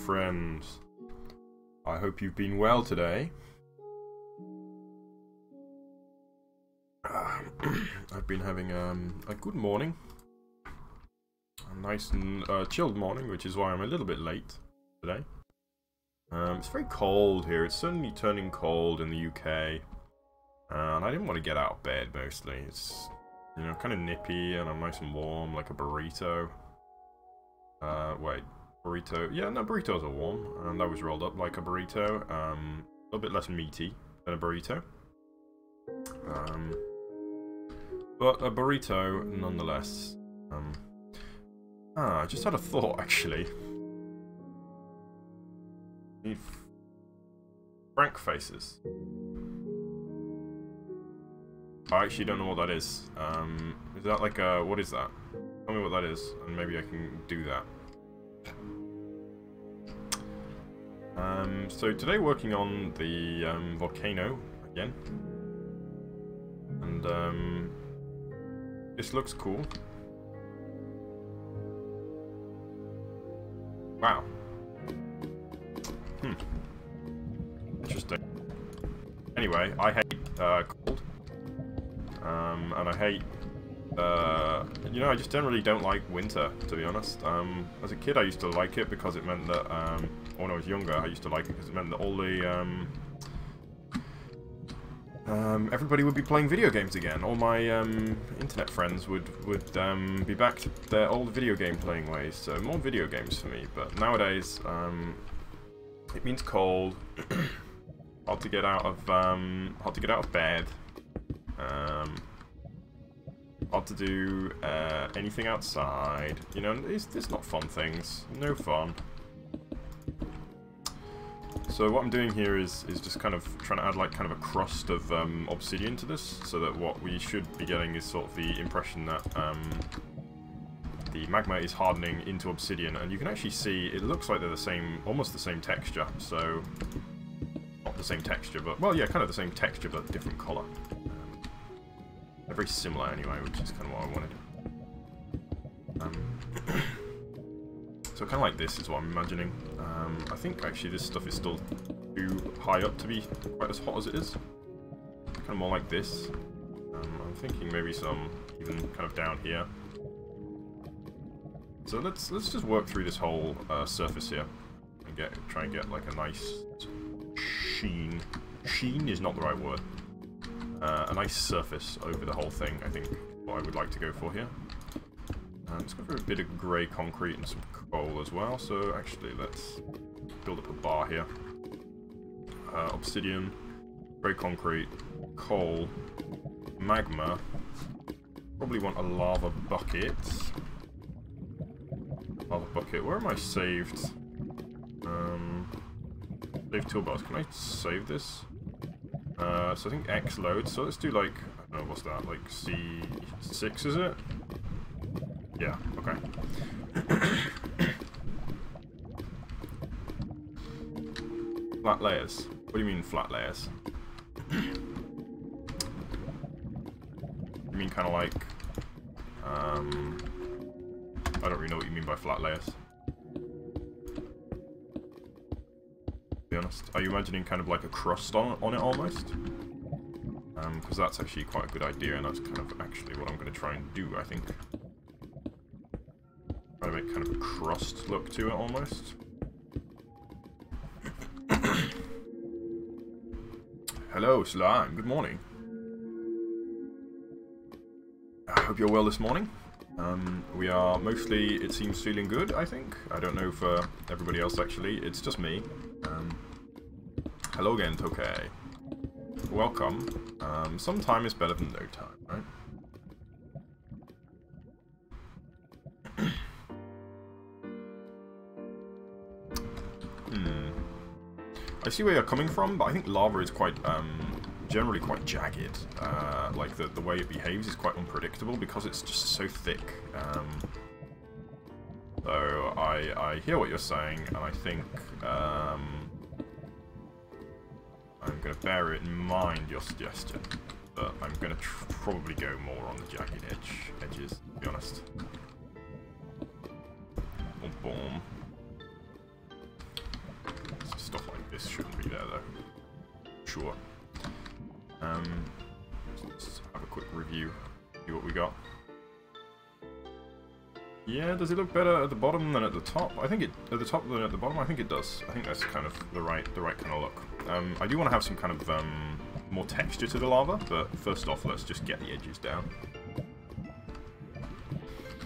friends. I hope you've been well today. I've been having a good morning. A nice and chilled morning, which is why I'm a little bit late today. It's very cold here. It's suddenly turning cold in the UK. And I didn't want to get out of bed, mostly. It's, you know, kind of nippy, and I'm nice and warm, like a burrito. Wait, burrito? Yeah, no, burritos are warm, and that was rolled up like a burrito. A little bit less meaty than a burrito. But a burrito, nonetheless. I just had a thought, actually. Frank faces. I actually don't know what that is. Is that like a... what is that? Tell me what that is, and maybe I can do that. So today working on the volcano again. And this looks cool. Wow. Interesting. Anyway, I hate cold. And I hate, you know, I just generally don't like winter, to be honest. As a kid, I used to like it because it meant that, when I was younger, I used to like it because it meant that all the, everybody would be playing video games again. All my, internet friends would be back to their old video game playing ways, so more video games for me. But nowadays, it means cold, hard to get out of bed. Hard to do anything outside. You know, it's not fun things. No fun. So what I'm doing here is just kind of trying to add like kind of a crust of obsidian to this, so that what we should be getting is sort of the impression that the magma is hardening into obsidian, and you can actually see it looks like they're the same, almost the same texture. So not the same texture, but well, yeah, kind of the same texture but different color. They're very similar anyway, which is kind of what I wanted. So kind of like this is what I'm imagining. I think actually this stuff is still too high up to be quite as hot as it is. Kind of more like this. I'm thinking maybe some even kind of down here. So let's just work through this whole surface here and try and get like a nice sheen. Sheen is not the right word. A nice surface over the whole thing, I think, what I would like to go for here. Let's go for a bit of grey concrete and some coal as well. So actually, let's build up a bar here. Obsidian, grey concrete, coal, magma. Probably want a lava bucket. Lava bucket. Where am I saved? Save toolbars. Can I save this? So I think X load, so let's do like, I don't know, what's that, like C6 is it? Yeah, okay. Flat layers. What do you mean flat layers? You mean kind of like, I don't really know what you mean by flat layers. To be honest. Are you imagining kind of like a crust on it almost? Because that's actually quite a good idea, and that's kind of actually what I'm going to try and do, I think. Try to make kind of a crust look to it almost. Hello, Slime. Good morning. I hope you're well this morning. We are mostly, it seems, feeling good, I think. I don't know for everybody else, actually. It's just me. Hello again, Tokay. Welcome. Some time is better than no time, right? I see where you're coming from, but I think lava is quite, generally quite jagged. Like, the way it behaves is quite unpredictable because it's just so thick. So, I hear what you're saying, and I think, I'm going to bear it in mind, your suggestion, but I'm going to probably go more on the jagged edges, to be honest. Boom, boom. this shouldn't be there though. Sure. Let's have a quick review. See what we got. Yeah, does it look better at the bottom than at the top? I think it at the top than at the bottom. I think it does. I think that's kind of the right kind of look. I do want to have some kind of more texture to the lava, but first off, let's just get the edges down.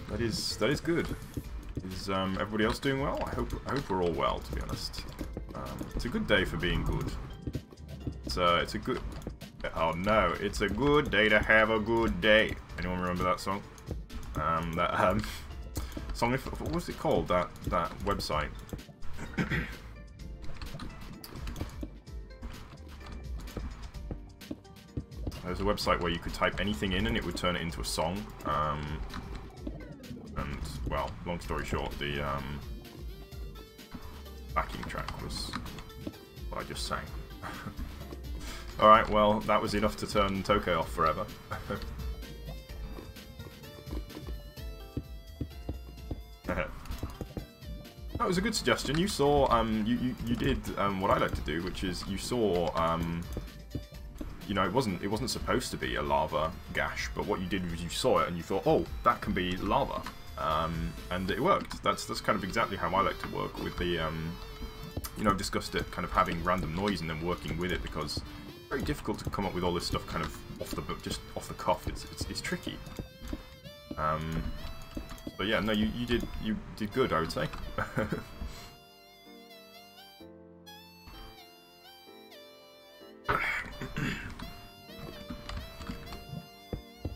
That is good. Is everybody else doing well? I hope we're all well, to be honest. It's a good day for being good. It's a good. Oh no! It's a good day to have a good day. Anyone remember that song? Song. What was it called? That website. There was a website where you could type anything in and it would turn it into a song. And well, long story short, the backing track was what I just sang. Alright, well, that was enough to turn Tokay off forever. That was a good suggestion. You saw, you did what I like to do, which is you saw, you know, it wasn't supposed to be a lava gash, but what you did was you saw it and you thought, oh, that can be lava, and it worked. That's kind of exactly how I like to work with the, you know, I've discussed it, kind of having random noise and then working with it, because it's very difficult to come up with all this stuff kind of just off the cuff. It's tricky. But yeah, no, you did good, I would say.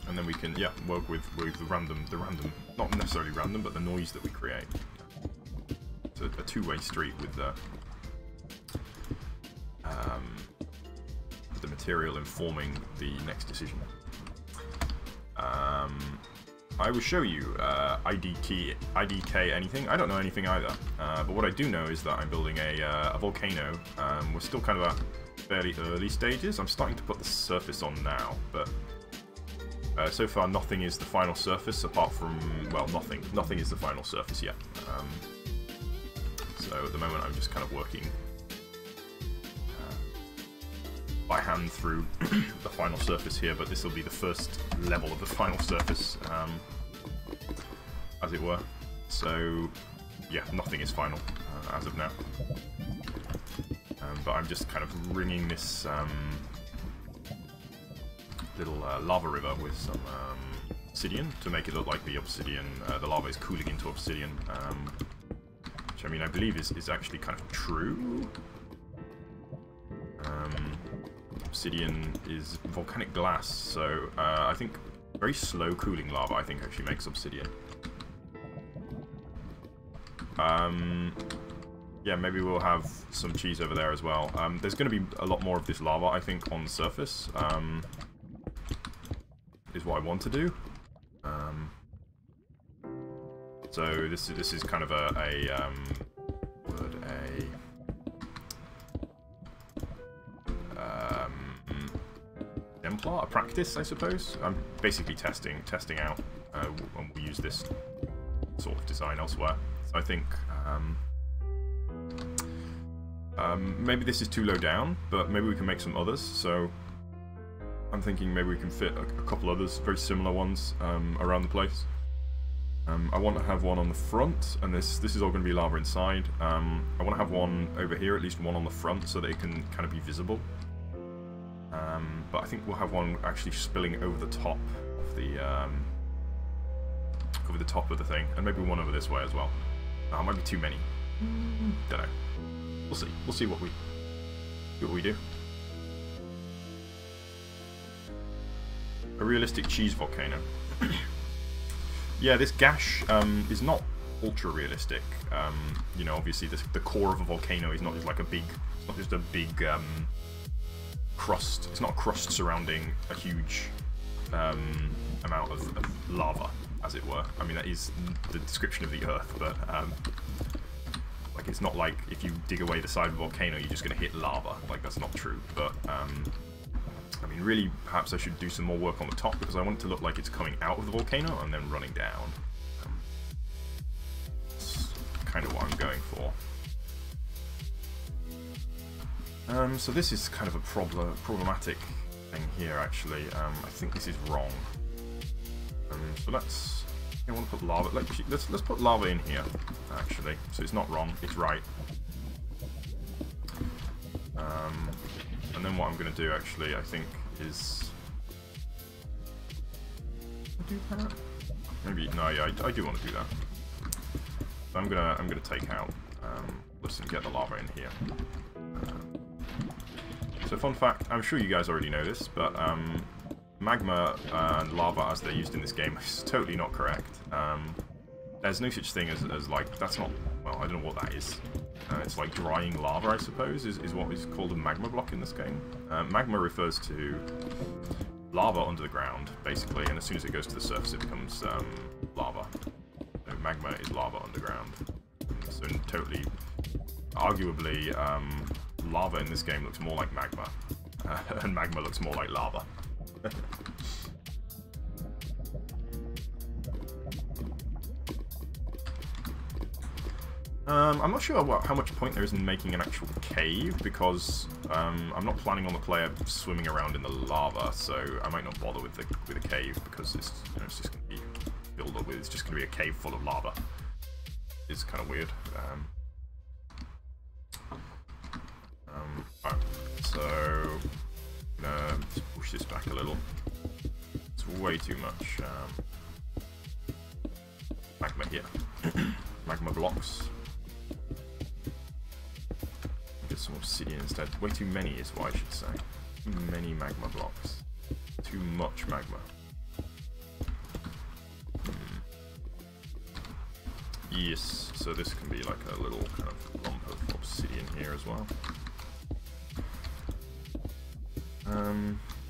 And then we can, yeah, work with the random, not necessarily random, but the noise that we create. It's a two-way street with the material informing the next decision. I will show you IDK anything. I don't know anything either, but what I do know is that I'm building a volcano. We're still kind of at fairly early stages. I'm starting to put the surface on now, but so far nothing is the final surface apart from, well, nothing is the final surface yet. So at the moment I'm just kind of working by hand through the final surface here, but this will be the first level of the final surface, as it were. So, yeah, nothing is final as of now. But I'm just kind of ringing this little lava river with some obsidian to make it look like the obsidian, the lava is cooling into obsidian, which I mean I believe is actually kind of true. Obsidian is volcanic glass, so I think very slow cooling lava I think actually makes obsidian. Yeah, maybe we'll have some cheese over there as well. There's going to be a lot more of this lava I think on the surface, is what I want to do. So this is kind of a practice, I suppose. I'm basically testing out, and we use this sort of design elsewhere. So I think maybe this is too low down, but maybe we can make some others. So I'm thinking maybe we can fit a couple others, very similar ones, around the place. I want to have one on the front, and this is all going to be lava inside. I want to have one over here, at least one on the front, so that it can kind of be visible. But I think we'll have one actually spilling over the top of the thing, and maybe one over this way as well. It might be too many. Don't know. We'll see. We'll see what we do. A realistic cheese volcano. Yeah, this gash is not ultra realistic. You know, obviously the core of a volcano is not just like a big. It's not just a big crust. It's not a crust surrounding a huge amount of lava, as it were. I mean, that is the description of the Earth, but like it's not like if you dig away the side of a volcano, you're just going to hit lava. Like that's not true. But I mean, really, perhaps I should do some more work on the top because I want it to look like it's coming out of the volcano and then running down. That's kind of what I'm going for. So this is kind of a problematic thing here, actually. I think this is wrong. So let's... I want to put lava... Let's put lava in here, actually. So it's not wrong, it's right. And then what I'm going to do, actually, I think, is... do that? Maybe... No, yeah, I do want to do that. So I'm gonna take out... let's get the lava in here. So fun fact, I'm sure you guys already know this, but magma and lava as they're used in this game is totally not correct. There's no such thing as like, that's not, well, I don't know what that is. It's like drying lava, I suppose, is what is called a magma block in this game. Magma refers to lava under the ground, basically, and as soon as it goes to the surface it becomes lava. So magma is lava underground. So totally, arguably, lava in this game looks more like magma, and magma looks more like lava. I'm not sure how much point there is in making an actual cave, because I'm not planning on the player swimming around in the lava, so I might not bother with a cave, because it's, you know, it's just going to be filled up with, it's just going to be a cave full of lava. It's kind of weird. Alright, so I'm gonna push this back a little. It's way too much magma here. Magma blocks. Get some obsidian instead. Way too many is what I should say. Too many magma blocks. Too much magma. Yes, so this can be like a little kind of lump of obsidian here as well.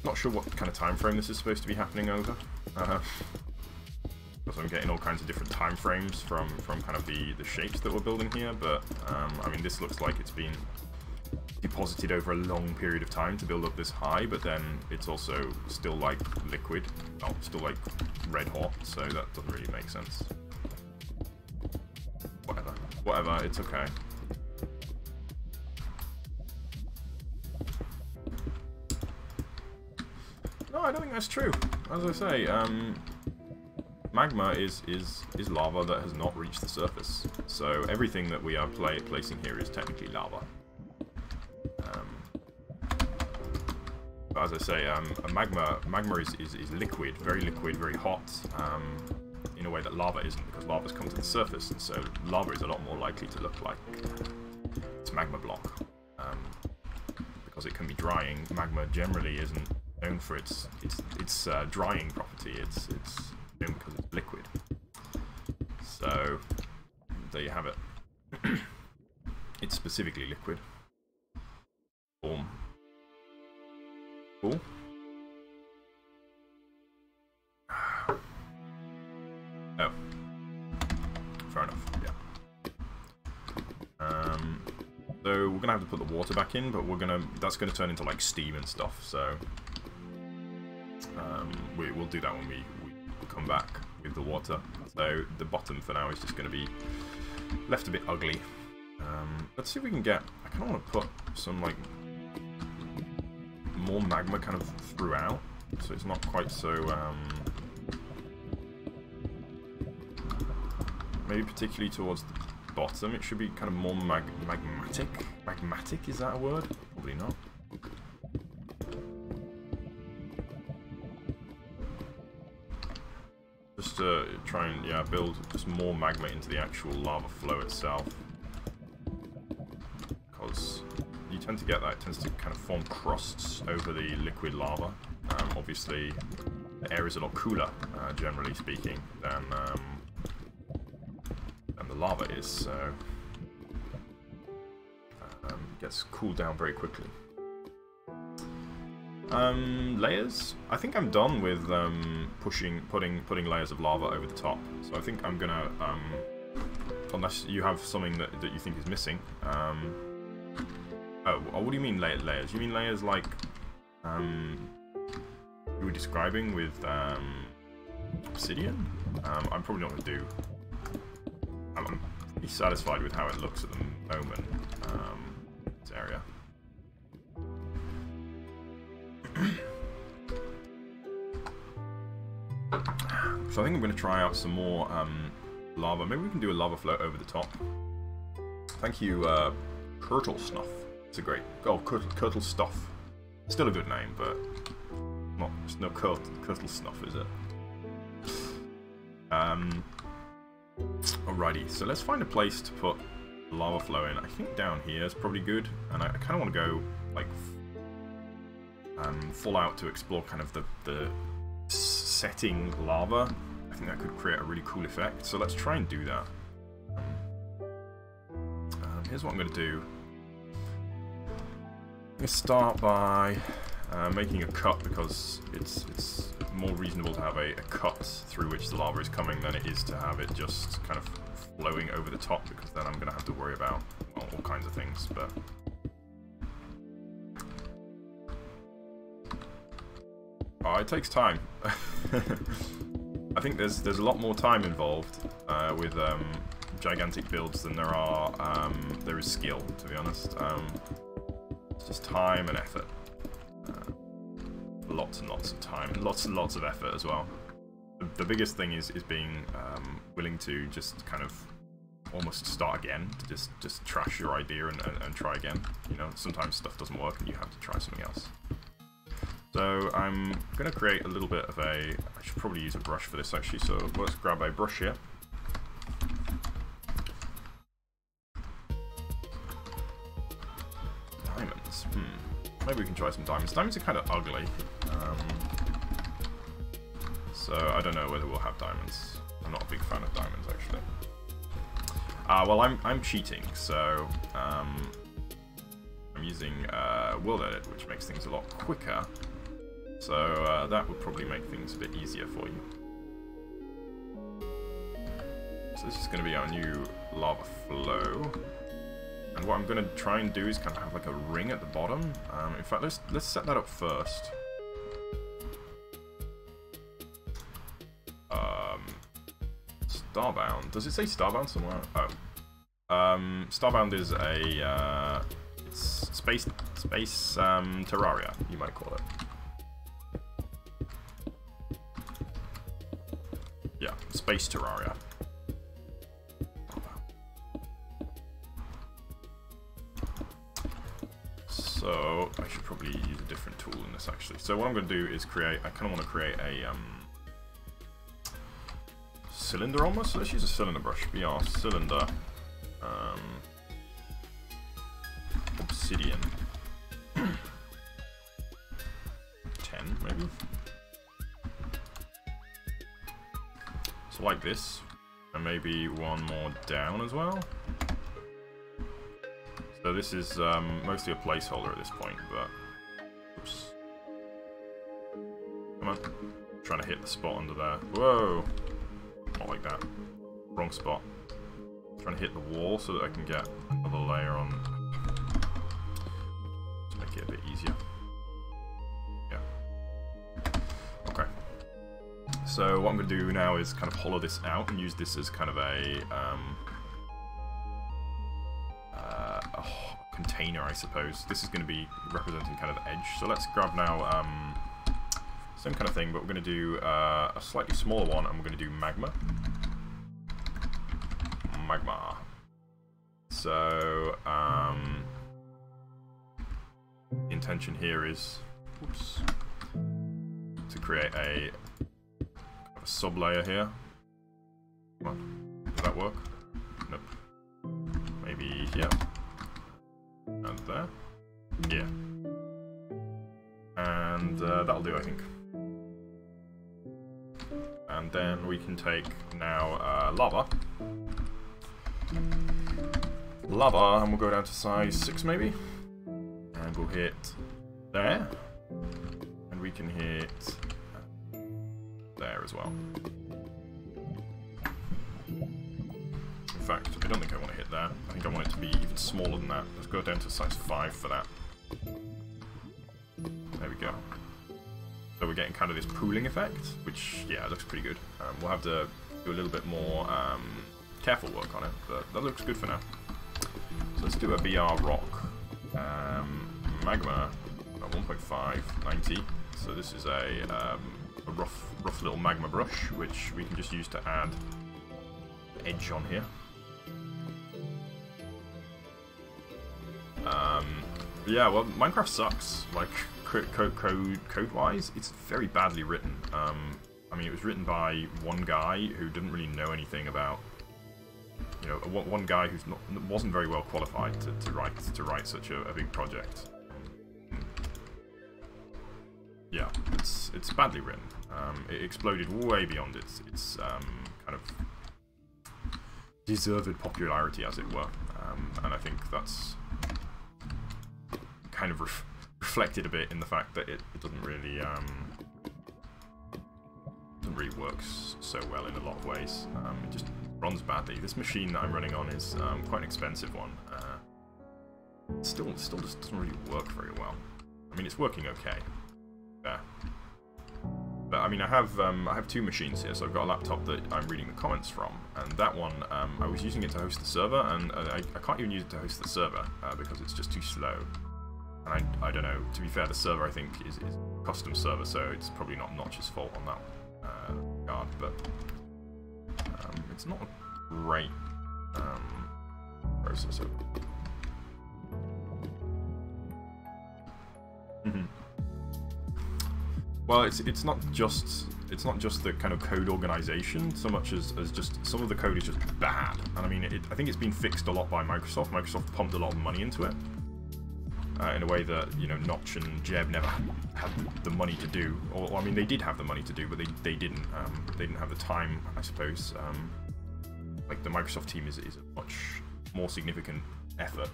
Not sure what kind of time frame this is supposed to be happening over. Because I'm getting all kinds of different time frames from kind of the shapes that we're building here, but I mean, this looks like it's been deposited over a long period of time to build up this high, but then it's also still like liquid, well, still like red hot, so that doesn't really make sense. Whatever, it's okay. No, I don't think that's true. As I say, magma is lava that has not reached the surface. So everything that we are placing here is technically lava. But as I say, magma is liquid, very hot, in a way that lava isn't, because lava's come to the surface, and so lava is a lot more likely to look like its magma block. Because it can be drying, magma generally isn't known for its drying property. It's known because it's liquid. So there you have it. It's specifically liquid. Boom. Cool. Oh. Fair enough, yeah. So we're gonna have to put the water back in, but that's gonna turn into like steam and stuff, so we'll do that when we come back with the water. So the bottom for now is just gonna be left a bit ugly. Let's see if we can get, I kinda wanna put some like more magma kind of throughout, so it's not quite so maybe particularly towards the bottom, it should be kind of more magmatic. Magmatic, is that a word? Probably not. Just to try and, yeah, build just more magma into the actual lava flow itself. Because you tend to get that, it tends to kind of form crusts over the liquid lava. Obviously, the air is a lot cooler, generally speaking, than the lava is, so it gets cooled down very quickly. Layers? I think I'm done with putting layers of lava over the top. So I think I'm gonna, unless you have something that you think is missing. Oh, what do you mean layers? You mean layers like you were describing with obsidian? I'm probably not gonna do. I'm pretty satisfied with how it looks at the moment. This area. So I think I'm going to try out some more lava. Maybe we can do a lava float over the top. Thank you, Kurtle Snuff. It's a great... Oh, Kurtle Stuff. Still a good name, but... Not, there's no Kurtle Snuff, is it? Alrighty, so let's find a place to put lava flow in. I think down here is probably good, and I kind of want to go, like, full out to explore kind of the setting lava. I think that could create a really cool effect, so let's try and do that. Here's what I'm going to do. I'm going to start by making a cut, because it's more reasonable to have a cut through which the lava is coming than it is to have it just kind of flowing over the top, because then I'm going to have to worry about, well, all kinds of things. But it takes time. I think there's a lot more time involved with gigantic builds than there is skill, to be honest. It's just time and effort. Lots and lots of time, and lots of effort as well. The biggest thing is being willing to just kind of almost start again, to just trash your idea and try again. You know, sometimes stuff doesn't work and you have to try something else. So I'm going to create a little bit of a... I should probably use a brush for this actually, so let's grab a brush here. Diamonds. Maybe we can try some diamonds. Diamonds are kind of ugly. So I don't know whether we'll have diamonds. I'm not a big fan of diamonds, actually. Well, I'm cheating, so I'm using World Edit, which makes things a lot quicker. So that would probably make things a bit easier for you. So this is going to be our new lava flow. And what I'm going to try and do is kind of have like a ring at the bottom. In fact, let's set that up first. Starbound. Does it say Starbound somewhere? Oh. Starbound is a it's space Terraria, you might call it. Yeah, space Terraria. So I should probably use a different tool in this actually. So what I'm going to do is create. I kind of want to create a cylinder almost. So let's use a cylinder brush. BR cylinder. Obsidian. 10 maybe. So like this, and maybe one more down as well. So this is mostly a placeholder at this point, but oops. Come on, I'm trying to hit the spot under there. Whoa, not like that. Wrong spot. I'm trying to hit the wall so that I can get another layer on to make it a bit easier. Yeah. Okay. So what I'm going to do now is kind of hollow this out and use this as kind of a container, I suppose. This is going to be representing kind of the edge. So let's grab now same kind of thing, but we're going to do a slightly smaller one, and we're going to do magma. Magma. So the intention here is, oops, to create a sub layer here. Come on, does that work? Nope. Maybe here. And there. Yeah. And that'll do, I think. And then we can take now lava. Lava, and we'll go down to size 6 maybe. And we'll hit there. And we can hit there as well. In fact, I don't think I want to hit that. I think I want it to be even smaller than that. Let's go down to size 5 for that. There we go. So we're getting kind of this pooling effect, which, yeah, looks pretty good. We'll have to do a little bit more careful work on it, but that looks good for now. So let's do a BR rock. Magma, 1.5, 90. So this is a a rough little magma brush, which we can just use to add edge on here. Yeah, well, Minecraft sucks. Like, code-wise, it's very badly written. I mean, it was written by one guy who didn't really know anything about, you know, one guy who wasn't very well qualified to write such a big project. Yeah, it's badly written. It exploded way beyond its kind of deserved popularity, as it were, and I think that's kind of reflected a bit in the fact that it doesn't really work so well in a lot of ways. It just runs badly. This machine that I'm running on is quite an expensive one. It still just doesn't really work very well. I mean, it's working okay. There. But I mean, I have two machines here, so I've got a laptop that I'm reading the comments from, and that one I was using it to host the server, and I can't even use it to host the server because it's just too slow. And I don't know. To be fair, the server I think is a custom server, so it's probably not Notch's fault on that regard. But it's not a great processor. Well, it's not just the kind of code organization so much as just some of the code is just bad. And I mean, I think it's been fixed a lot by Microsoft. Microsoft pumped a lot of money into it in a way that, you know, Notch and Jeb never had the money to do. Or I mean, they did have the money to do, but they didn't. They didn't have the time, I suppose. Like the Microsoft team is a much more significant effort.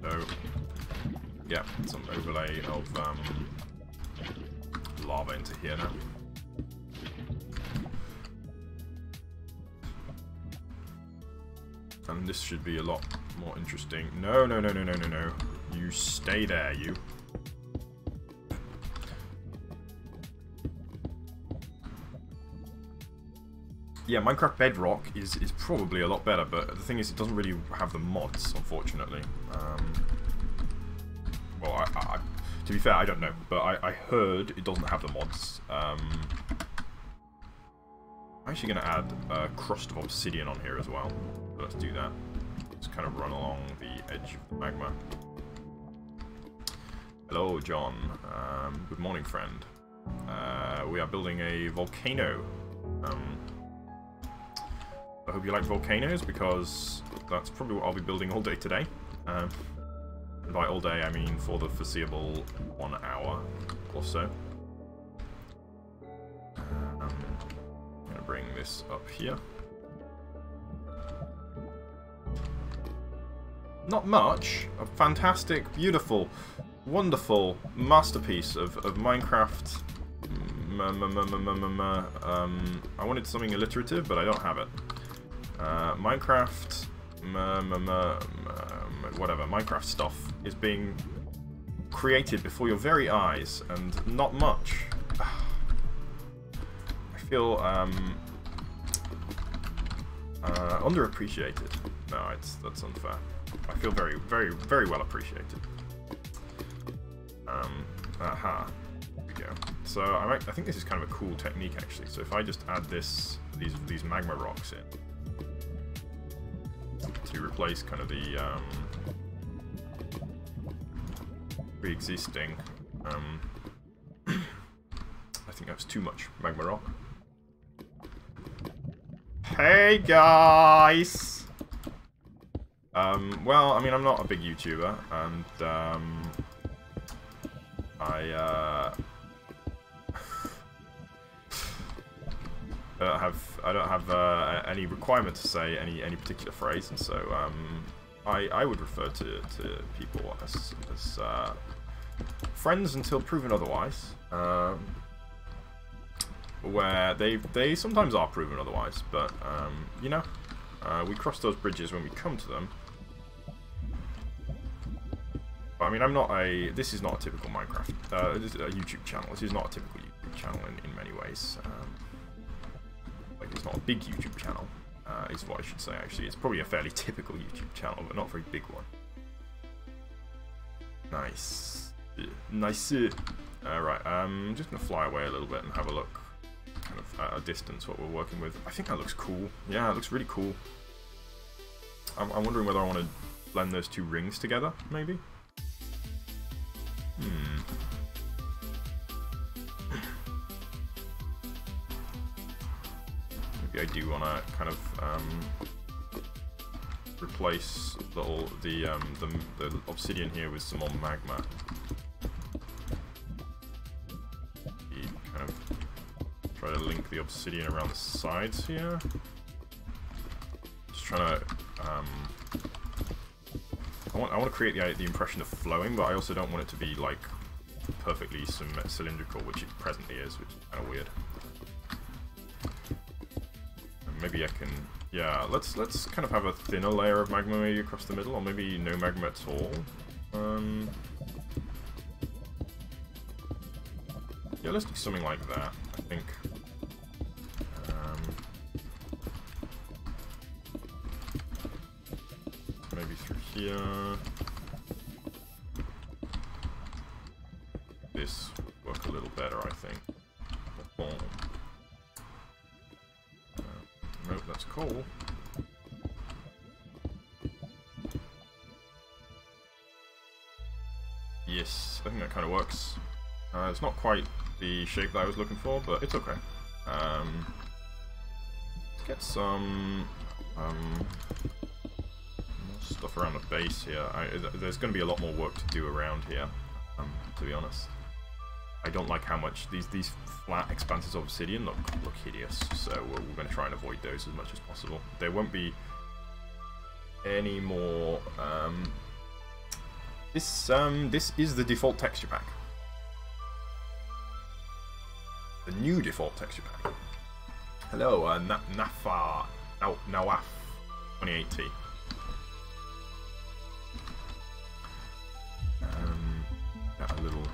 So, yeah, some overlay of lava into here now. And this should be a lot more interesting. No. You stay there, you. Yeah, Minecraft Bedrock is probably a lot better, but the thing is, it doesn't really have the mods, unfortunately. Well, to be fair, I don't know, but I heard it doesn't have the mods. I'm actually going to add a crust of obsidian on here as well. So let's do that. Just kind of run along the edge of the magma. Hello, John. Good morning, friend. We are building a volcano. I hope you like volcanoes, because that's probably what I'll be building all day today. And by all day, I mean for the foreseeable 1 hour or so. I'm going to bring this up here. Not much. A fantastic, beautiful, wonderful masterpiece of Minecraft. I wanted something alliterative, but I don't have it. Minecraft, whatever, Minecraft stuff is being created before your very eyes, and not much. I feel underappreciated. No, that's unfair. I feel very, very, very well appreciated. Aha. Here we go. So I think this is kind of a cool technique, actually. So if I just add these magma rocks in to replace kind of the pre-existing, I think that's too much magma rock. Hey guys! Well, I mean, I'm not a big YouTuber, and I don't have any requirement to say any particular phrase, and so I would refer to people as friends until proven otherwise. Where they sometimes are proven otherwise, but you know, we cross those bridges when we come to them. But I mean, this is not a typical Minecraft. This is a YouTube channel. This is not a typical YouTube channel in many ways. Like, it's not a big YouTube channel, is what I should say. Actually, it's probably a fairly typical YouTube channel, but not a very big one. Nice. Nice. Right, I'm just gonna fly away a little bit and have a look kind of at a distance what we're working with. I think that looks cool. Yeah, it looks really cool. I'm wondering whether I want to blend those two rings together, maybe? Maybe I do want to kind of replace the obsidian here with some more magma. Kind of try to link the obsidian around the sides here. Just trying to I want to create the impression of flowing, but I also don't want it to be like perfectly cylindrical, which it presently is, which is kind of weird. And maybe I can, yeah. Let's kind of have a thinner layer of magma maybe across the middle, or maybe no magma at all. Yeah, let's do something like that, I think. Maybe through here. This would work a little better, I think. Boom. Nope, that's cool. Yes, I think that kind of works. It's not quite the shape that I was looking for, but it's okay. Let's get some stuff around the base here. There's going to be a lot more work to do around here, to be honest. I don't like how much these flat expanses of obsidian look hideous, so we're going to try and avoid those as much as possible. There won't be any more. This is the default texture pack. The new default texture pack. Hello, Nawaf 2080. Got a little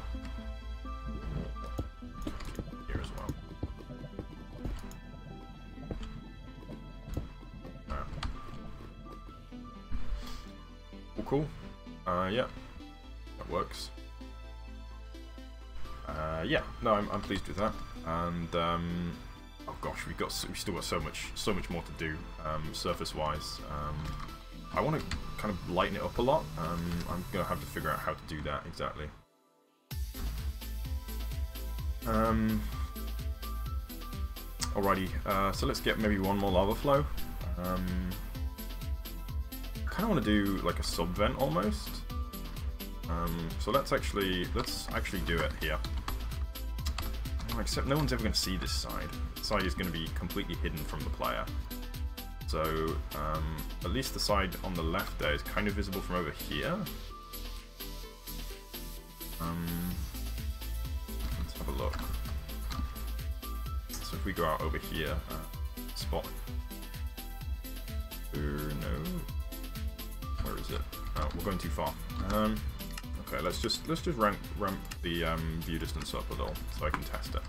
here as well. Cool. Yeah, that works. Yeah, no, I'm pleased with that. And oh gosh, we still got so much more to do surface-wise. I want to kind of lighten it up a lot. I'm gonna have to figure out how to do that exactly. Alrighty, so let's get maybe one more lava flow. I kind of want to do like a sub-vent almost. So let's actually do it here. Except no one's ever going to see this side. This side is going to be completely hidden from the player. So at least the side on the left there is kind of visible from over here. Let's have a look. So if we go out over here, spot. No. Where is it? Oh, we're going too far. Okay, let's just ramp the view distance up a little so I can test it.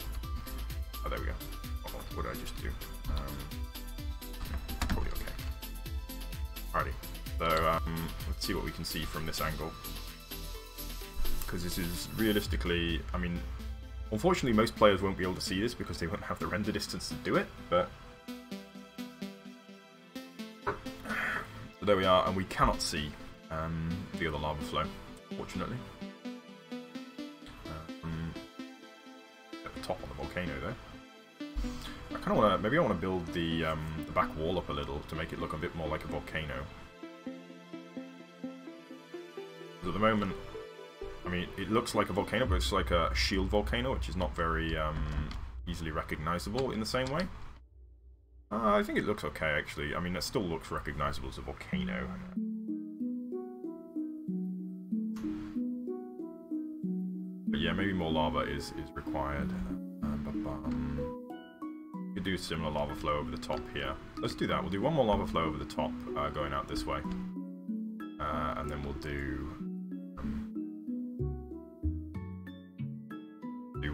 Oh, there we go. Oh, what did I just do? Probably okay. Alrighty. So let's see what we can see from this angle. Because this is realistically, I mean, unfortunately most players won't be able to see this because they won't have the render distance to do it, but so there we are, and we cannot see the other lava flow, fortunately. At the top of the volcano there. I kind of want to, maybe I want to build the back wall up a little to make it look a bit more like a volcano. At the moment, I mean, it looks like a volcano, but it's like a shield volcano, which is not very easily recognizable in the same way. I think it looks okay, actually. I mean, it still looks recognizable as a volcano. But yeah, maybe more lava is required. We could do a similar lava flow over the top here. Let's do that. We'll do one more lava flow over the top, going out this way. And then we'll do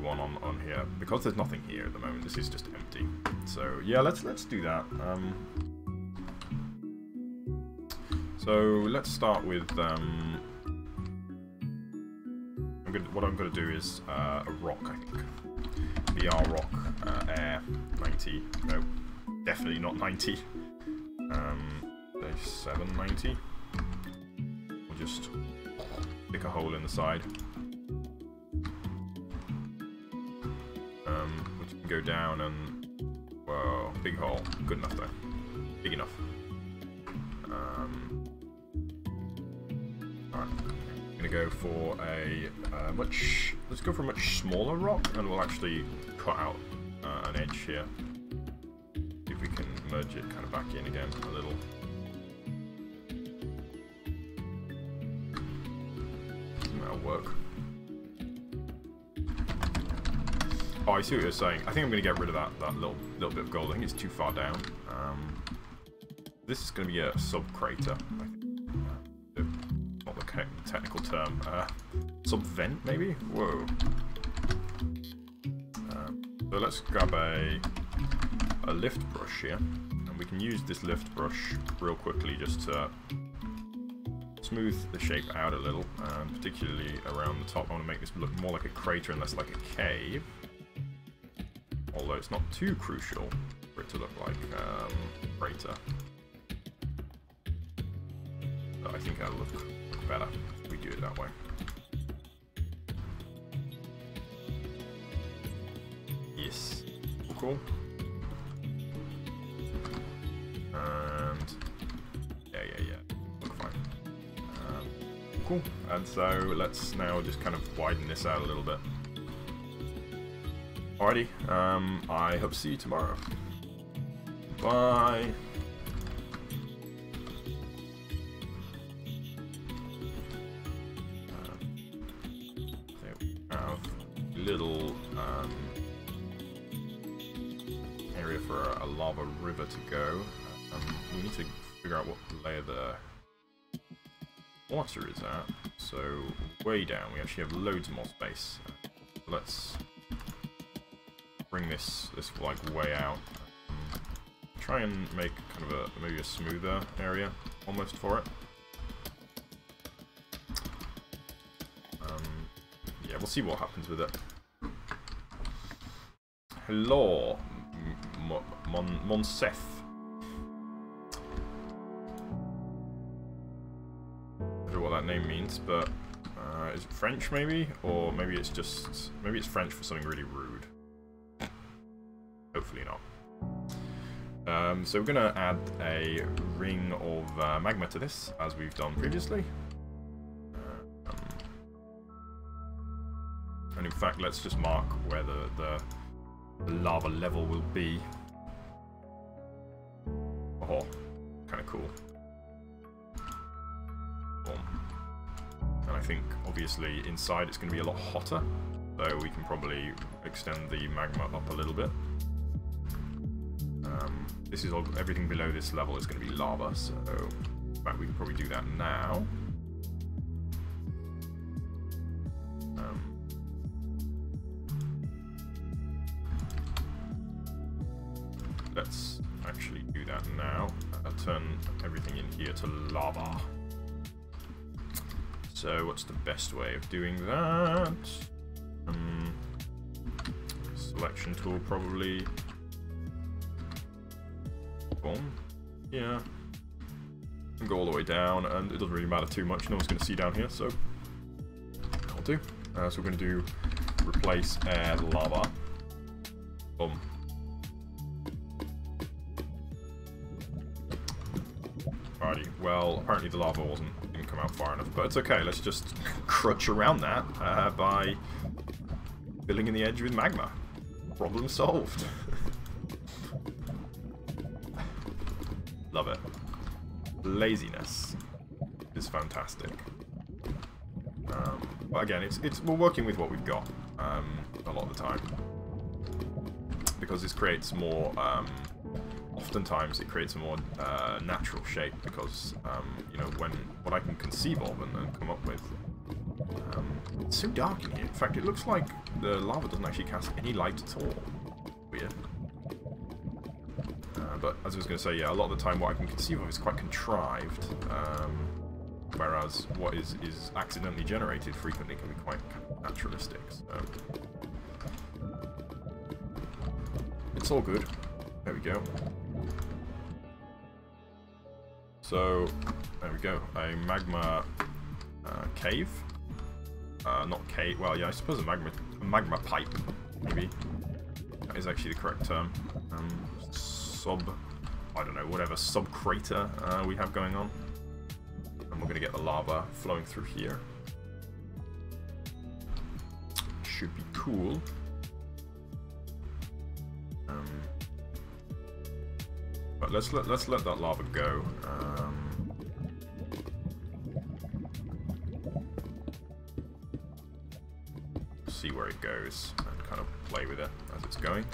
one on here. Because there's nothing here at the moment, this is just empty. So yeah, let's do that. So let's start with what I'm gonna do is a rock, I think. VR rock, air 90. No, definitely not 90. 790. We'll just pick a hole in the side. Which can go down and whoa, big hole. Good enough though. Big enough. Alright. I'm gonna go for a let's go for a much smaller rock, and we'll actually cut out an edge here. See if we can merge it kind of back in again a little. That'll work. Oh, I see what you're saying. I think I'm gonna get rid of that little bit of gold. I think it's too far down. This is gonna be a sub crater. I think. Not the technical term. Sub vent maybe. Whoa. So let's grab a lift brush here, and we can use this lift brush real quickly just to smooth the shape out a little, particularly around the top. I want to make this look more like a crater and less like a cave. Although it's not too crucial for it to look like a crater. But I think that'll look better if we do it that way. Yes. Cool. And yeah. Look fine. Cool. And so let's now just kind of widen this out a little bit. Alrighty, I hope to see you tomorrow. Bye. There we have a little area for a lava river to go. We need to figure out what layer the water is at. So way down, we actually have loads more space. Let's bring this like way out. Try and make kind of maybe a smoother area almost for it. Yeah, we'll see what happens with it. Hello, Monsef. I don't know what that name means, but is it French maybe, or maybe it's French for something really rude. Hopefully not. So we're going to add a ring of magma to this, as we've done previously. And in fact, let's just mark where the lava level will be. Oh, kind of cool. And I think, obviously, inside it's going to be a lot hotter, so we can probably extend the magma up a little bit. This is all, everything below this level is going to be lava, so in fact we can probably do that now. Let's actually do that now. Turn everything in here to lava. So what's the best way of doing that? Selection tool probably. Yeah, and go all the way down, and it doesn't really matter too much. No one's going to see down here, so that'll do. So we're going to do replace air lava. Boom. Alrighty. Well, apparently the lava didn't come out far enough, but it's okay. Let's just crutch around that by filling in the edge with magma. Problem solved. Love it. Laziness is fantastic. But again, we're working with what we've got a lot of the time, because this creates more. Oftentimes, it creates a more natural shape because you know, what I can conceive of and then come up with. It's so dark in here. In fact, it looks like the lava doesn't actually cast any light at all. Weird. But as I was going to say, yeah, a lot of the time what I can conceive of is quite contrived. whereas what is accidentally generated frequently can be quite naturalistic. So it's all good. There we go. So there we go. A magma cave. Not cave. Well, yeah, I suppose a magma pipe, maybe. That is actually the correct term. I don't know, whatever sub-crater we have going on. And we're going to get the lava flowing through here. Should be cool. But let's let that lava go. See where it goes and kind of play with it as it's going.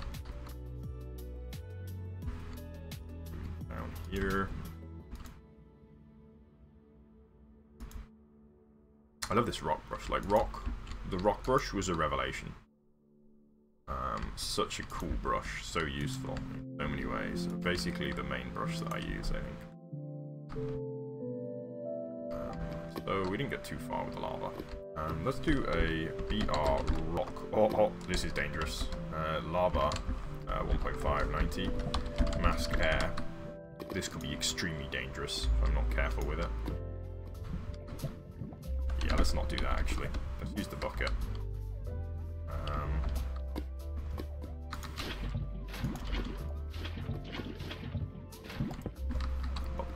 Down here. I love this rock brush. Like the rock brush was a revelation. Such a cool brush, so useful in so many ways. Basically the main brush that I use, I think. So we didn't get too far with the lava. Let's do a BR rock. Oh, this is dangerous. Lava, 1.5, 90. Mask air. This could be extremely dangerous if I'm not careful with it. Yeah, let's not do that actually. Let's use the bucket.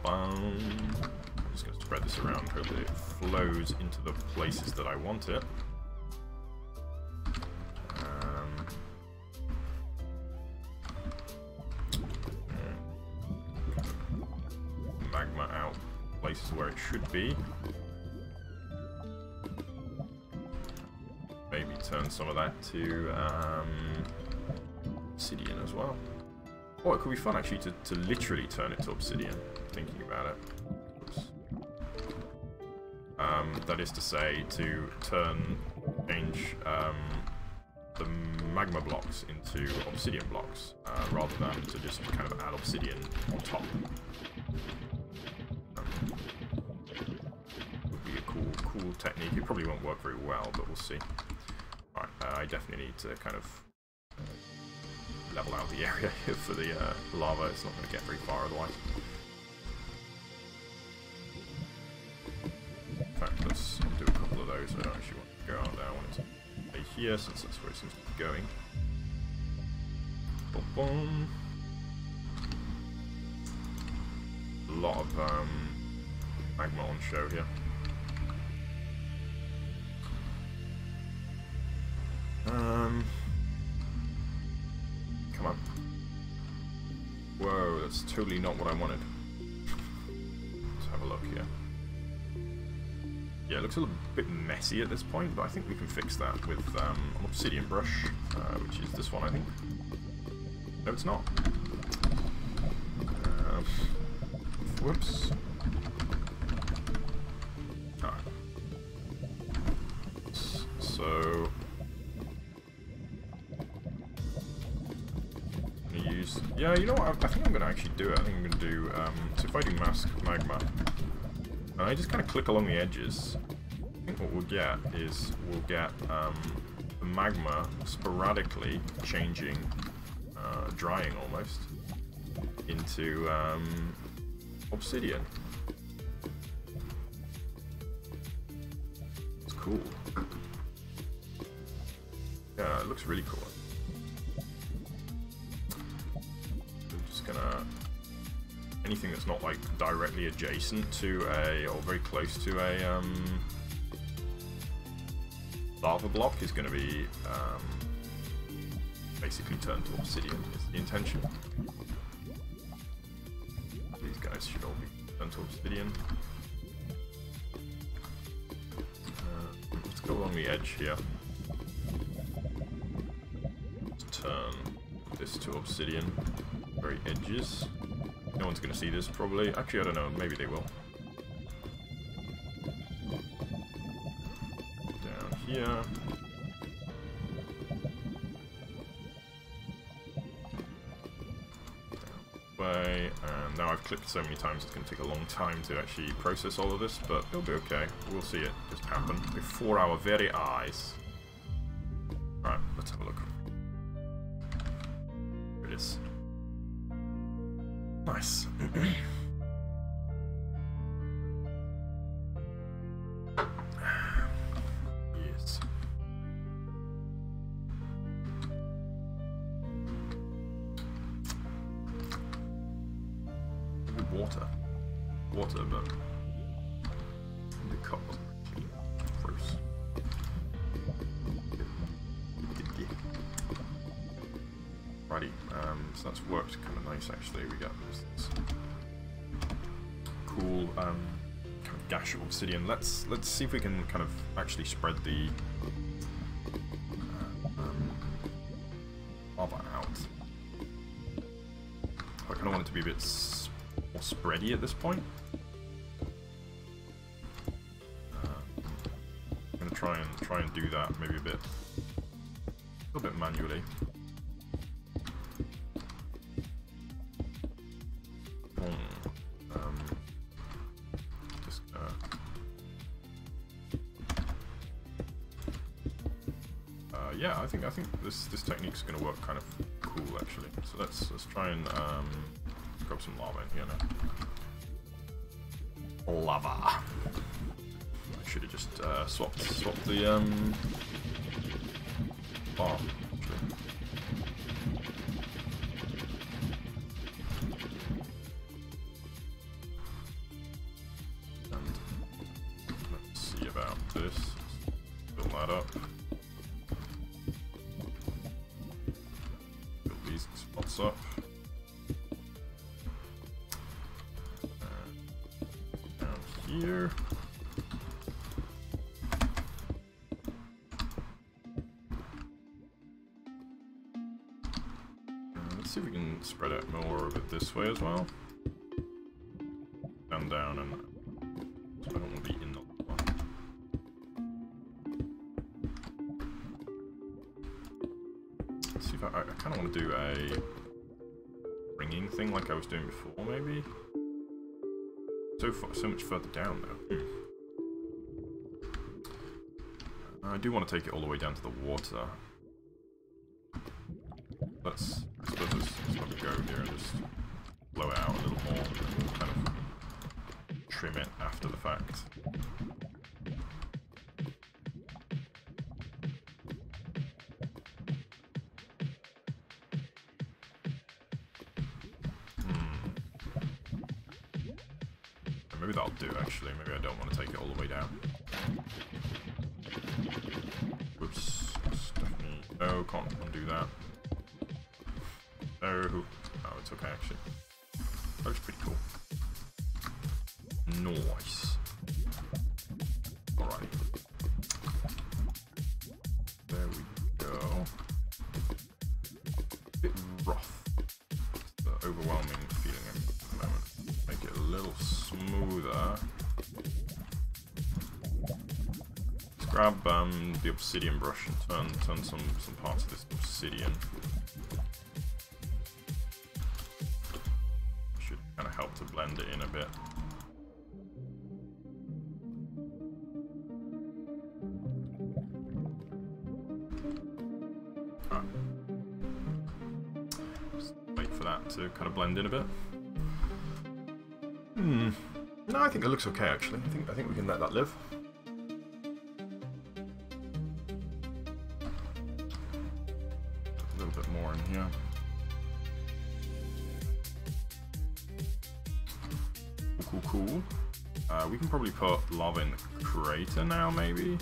I'm just going to spread this around so that it flows into the places that I want it. Magma out places where it should be. Maybe turn some of that to obsidian as well. Oh, it could be fun actually to literally turn it to obsidian, thinking about it. Oops. That is to say, to change the magma blocks into obsidian blocks, rather than to just kind of add obsidian on top. Would be a cool technique. It probably won't work very well, but we'll see. Alright, I definitely need to kind of level out the area here for the lava. It's not going to get very far otherwise. In fact, let's do a couple of those. I don't actually want to go out there. I want it to stay here since that's where it seems to be going. Boom, boom. A lot of magma on show here. Come on. Whoa, that's totally not what I wanted. Let's have a look here. Yeah, it looks a little bit messy at this point, but I think we can fix that with an obsidian brush, which is this one, I think. No, it's not. Whoops. Alright. So... Yeah, you know what? I think I'm going to actually do it. I think I'm going to do... so if I do mask magma, and I just kind of click along the edges, I think what we'll get is we'll get the magma sporadically changing, drying almost, into obsidian. It's cool. Yeah, it looks really cool. Gonna anything that's not like directly adjacent to a or very close to a lava block is going to be basically turned to obsidian is the intention. These guys should all be turned to obsidian. Let's go along the edge here. Let's turn this to obsidian. Very edges. No one's going to see this probably. Actually, I don't know. Maybe they will. Down here. Down way. And now I've clicked so many times, it's going to take a long time to actually process all of this, but it'll be okay. We'll see it just happen before our very eyes. Alright, let's have a look. Here it is. Nice. Yes. Water, but the cup was gross. Righty, so that's worked kind of nice actually. We got this cool kind of gash of obsidian. Let's see if we can kind of actually spread the lava out. I kind of want it to be a bit more spready at this point. I'm gonna try and do that maybe a little bit manually. Yeah, I think this technique's gonna work kind of cool actually. So let's try and grab some lava in here now. Lava. I should have just swapped the bar. And let's see about this. Fill that up. Spots up. Down here. Let's see if we can spread out more of it this way as well. Down, and so I don't want to be in the lava. Let's see if I kind of want to do a ringing thing like I was doing before, maybe. So much further down though. I do want to take it all the way down to the water. I suppose let's have a go here and just blow it out a little more, and we'll kind of trim it after the fact. Maybe that'll do actually, maybe I don't want to take it all the way down. Whoops, definitely. No, can't undo that. No, it's okay actually. That looks pretty cool. Nice. Alrighty. There we go. A bit rough. It's the overwhelming feeling at the moment. Make it a little smoother. Let's grab the obsidian brush and turn some parts of this obsidian. Should kind of help to blend it in a bit. Just wait for that to kind of blend in a bit. No, I think it looks okay actually. I think we can let that live. A little bit more in here. Cool. We can probably put lava in the crater now, maybe.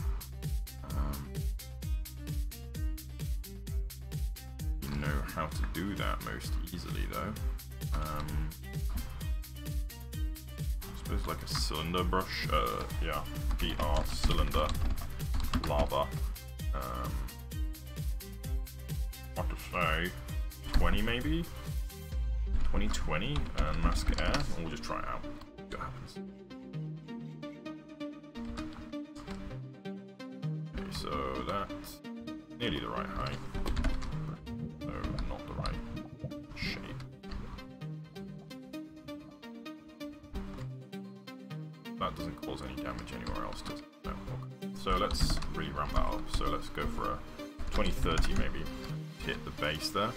You know how to do that most easily, though. I suppose like a cylinder brush. Yeah, BR cylinder lava. Hard to say. 20 maybe. 2020 and mask air. And we'll just try it out. See what happens. Okay, so that's nearly the right height. No, not the right shape. that doesn't cause any damage anywhere else, does it? No. Okay. So let's really ramp that up. So let's go for a 20-30 maybe. Hit the base there.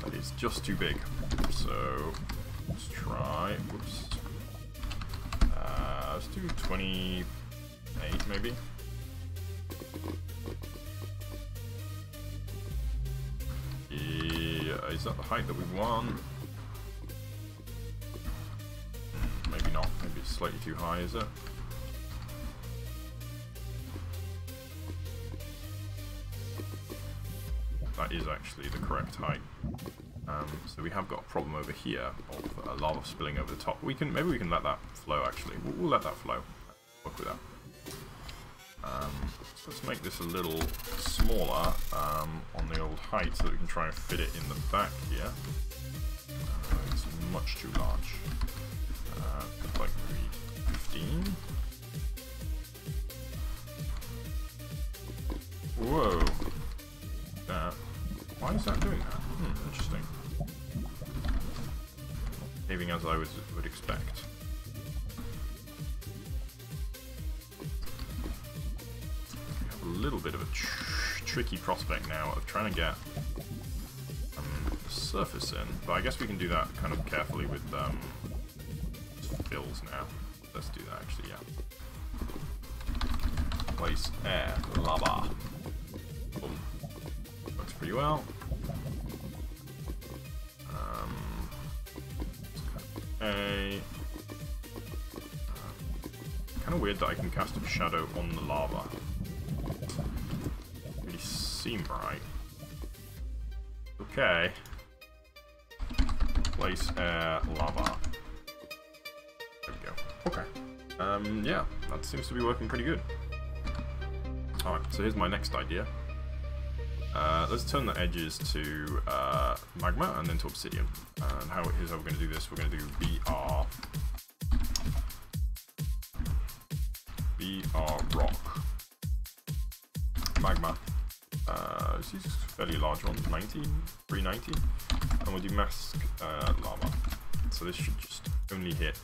That is just too big. So let's try. Whoops. Let's do 28 maybe. Yeah, is that the height that we want? Maybe not. Maybe it's slightly too high, is it? That is actually the correct height. So we have got a problem over here of lava spilling over the top. Maybe we can let that flow. Actually, we'll let that flow. Work with that. So let's make this a little smaller on the old height so that we can try and fit it in the back here. It's much too large. Like maybe 15. Whoa. Why is that doing that? Interesting. Behaving as I would expect. We have a little bit of a tricky prospect now of trying to get the surface in, but I guess we can do that kind of carefully with fills now. Let's do that actually, yeah. Place air, lava. Boom. Works pretty well. Kind of weird that I can cast a shadow on the lava. Doesn't really seem right. Okay. Place air, lava. There we go. Okay. Yeah, that seems to be working pretty good. Alright, so here's my next idea. Let's turn the edges to magma and then to obsidian. And here's how we're going to do this. We're going to do BR rock. Magma. This is a fairly large one, 390. And we'll do mask lava. So this should just only hit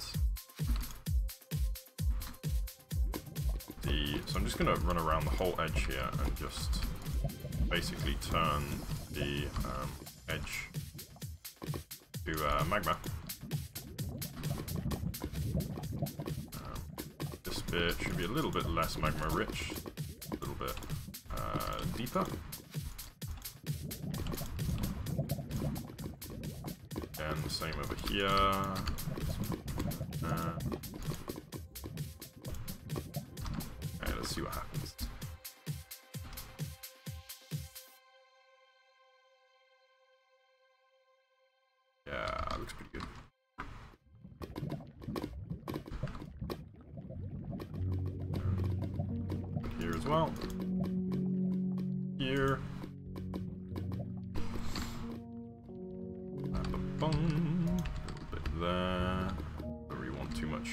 the... So I'm just going to run around the whole edge here and just basically turn the edge to magma. This bit should be a little bit less magma rich, a little bit deeper. And the same over here. Okay, let's see what happens. Yeah, looks pretty good. Here as well. Here. A little bit there. Don't really want too much.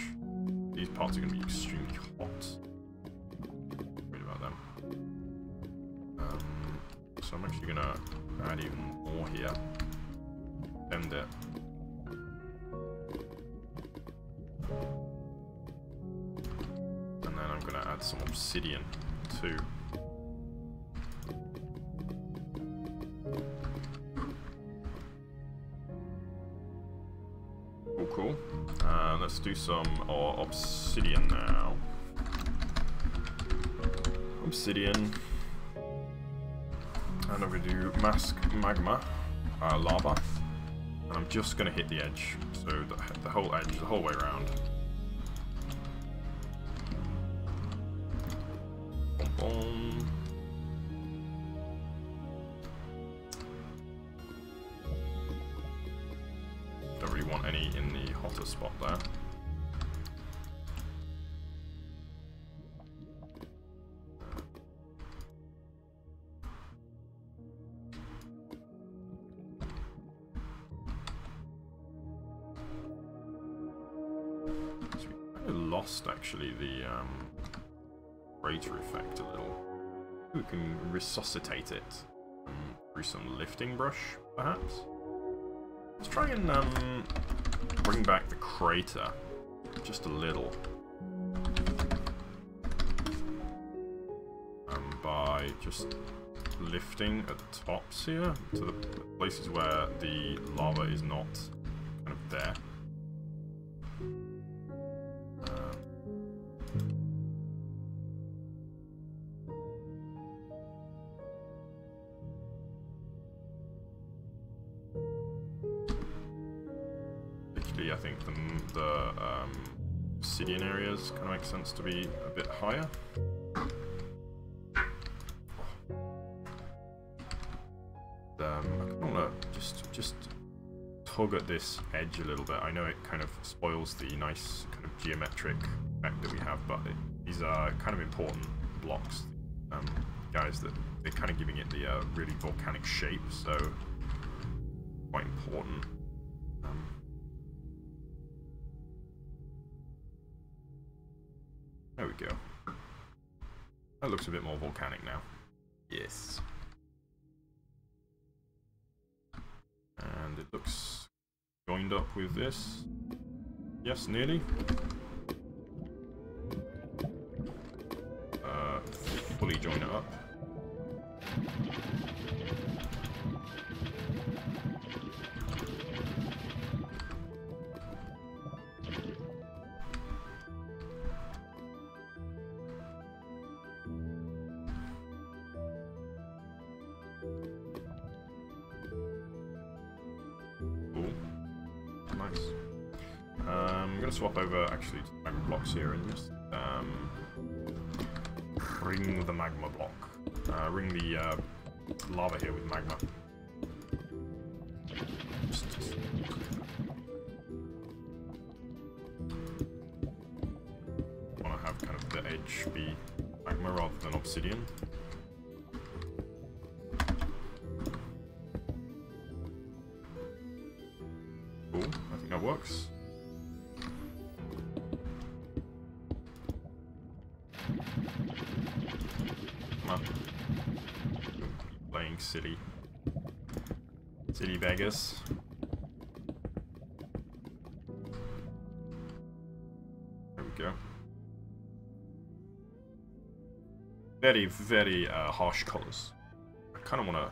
These parts are going to be extremely hot. Worried about them. So I'm actually going to add even more here. Bend it. And then I'm going to add some obsidian too. Cool. Let's do some obsidian now. Obsidian. And I'm going to do mask magma, lava. And I'm just going to hit the edge, so the whole edge, the whole way around. Boom, boom. Don't really want any in the hotter spot there. Lost actually the crater effect a little. We can resuscitate it through some lifting brush, perhaps. Let's try and bring back the crater just a little. By just lifting at the tops here to the places where the lava is not kind of there. Particularly, I think the obsidian areas kind of make sense to be a bit higher. I kind of want to just tug at this edge a little bit. I know it kind of spoils the nice kind of geometric effect that we have, but these are kind of important blocks, guys, that they're kind of giving it the really volcanic shape, so quite important. There we go. That looks a bit more volcanic now. Yes. And it looks joined up with this. Yes, nearly. Fully join it up. I'm going to swap over actually to magma blocks here and just ring the magma block. Ring the lava here with magma. Just want to have kind of the edge be magma rather than obsidian. Cool, I think that works. Playing city beggars. There we go. Very, very harsh colors. I kind of want to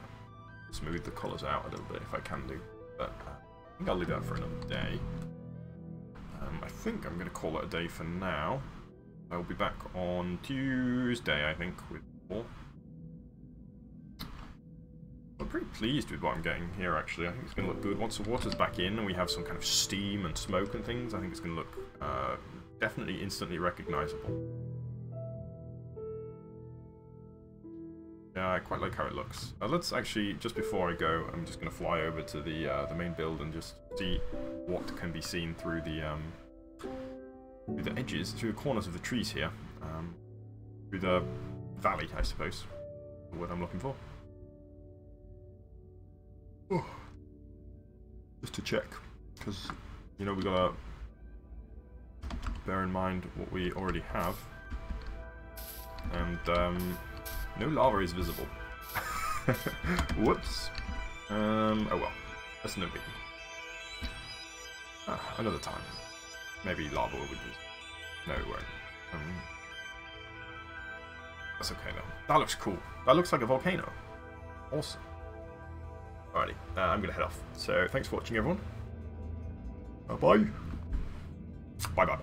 smooth the colors out a little bit if I can do, but I think I'll leave that for another day. I think I'm going to call it a day for now. I'll be back on Tuesday, I think, with more. I'm pretty pleased with what I'm getting here, actually. I think it's going to look good. Once the water's back in and we have some kind of steam and smoke and things, I think it's going to look definitely instantly recognizable. Yeah, I quite like how it looks. Let's actually, just before I go, I'm just going to fly over to the main build and just see what can be seen through the edges, through the corners of the trees here, through the valley, I suppose, what I'm looking for. Oh. Just to check, because, you know, we gotta bear in mind what we already have, and no lava is visible. Whoops. Oh well, that's no biggie. Another time. Maybe lava will be visible. No, it won't. That's okay though. That looks cool. That looks like a volcano. Awesome. Alrighty, I'm gonna head off. So thanks for watching, everyone. Bye bye. Bye bye.